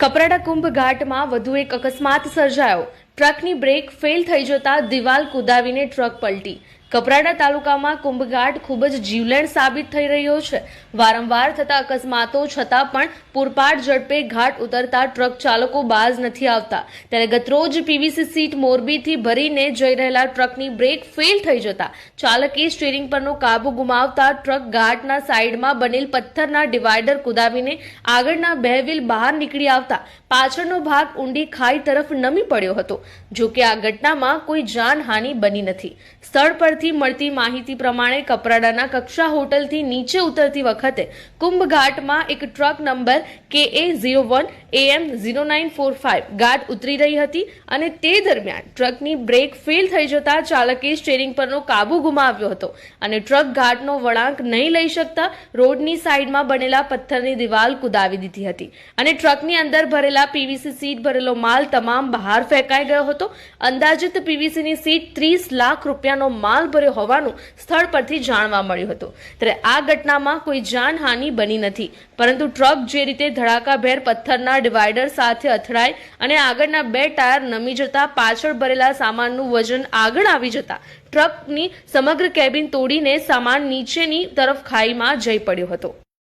કપરાડા કુંભ ઘાટમાં વધુ એક અકસ્માત સર્જાયો। ટ્રકની બ્રેક ફેલ થઈ જતા દિવાલ કુદાવીને ટ્રક પલટી। કપરાડા તાલુકામાં કુંભઘાટ ખૂબ જ જીવલેણ સાબિત થઈ રહ્યો છે। વારંવાર થતા અકસ્માતો છતાં પણ પૂરપાટ ઝડપે ઘાટ ઉતરતા ટ્રક ચાલકો બાજ નથી આવતા। ત્યારે ગતરોજ પીવીસી સીટ મોરબીથી ભરીને જઈ રહેલા ટ્રકની બ્રેક ફેલ થઈ જતા ચાલકે સ્ટીયરિંગ પરનો કાબુ ગુમાવતા ટ્રક ઘાટના સાઈડમાં બનેલ પથ્થરના ડિવાઈડર કુદાવીને આગળના બે વ્હીલ બહાર નીકળી આવતા પાછળનો ભાગ ઊંડી ખાઈ તરફ નમી પડ્યો હતો। જો કે આ ઘટનામાં કોઈ જાનહાનિ બની નથી। સ્થળ પરથી મળતી માહિતી પ્રમાણે કપરાડાના કક્ષા હોટલથી નીચે ઉતરતી વખતે કુંભઘાટમાં એક ટ્રક નંબર KA01 AM 0945 ઘાટ ઉતરી રહી હતી અને તે દરમિયાન ટ્રકની બ્રેક ફેલ થઈ જતા ચાલકે સ્ટીયરિંગ પરનો કાબુ ગુમાવ્યો હતો અને ટ્રક ઘાટનો વળાંક નહીં લઈ શકતા રોડની સાઈડમાં બનેલા પથ્થરની દિવાલ કુદાવી દીધી હતી અને ટ્રકની અંદર ભરેલા પીવીસી સીટ ભરેલો માલ તમામ બહાર ફેંકાઈ ગયો હતો। અંદાજિત પીવીસીની સીટ 30 લાખ રૂપિયાનો માલ ભર્યો હોવાનું સ્થળ પરથી જાણવા મળ્યું હતું। ત્યારે આ ઘટનામાં કોઈ જાનહાનિ બની નથી, પરંતુ ટ્રક જે રીતે ધડાકાભેર પથ્થરના ડિવાઈડર સાથે અથડાઈ અને આગળના બે ટાયર નમી જતા પાછળ ભરેલા સામાનનું વજન આગળ આવી જતા ટ્રકની સમગ્ર કેબિન તોડીને સામાન નીચેની તરફ ખાઈમાં જઈ પડ્યો હતો।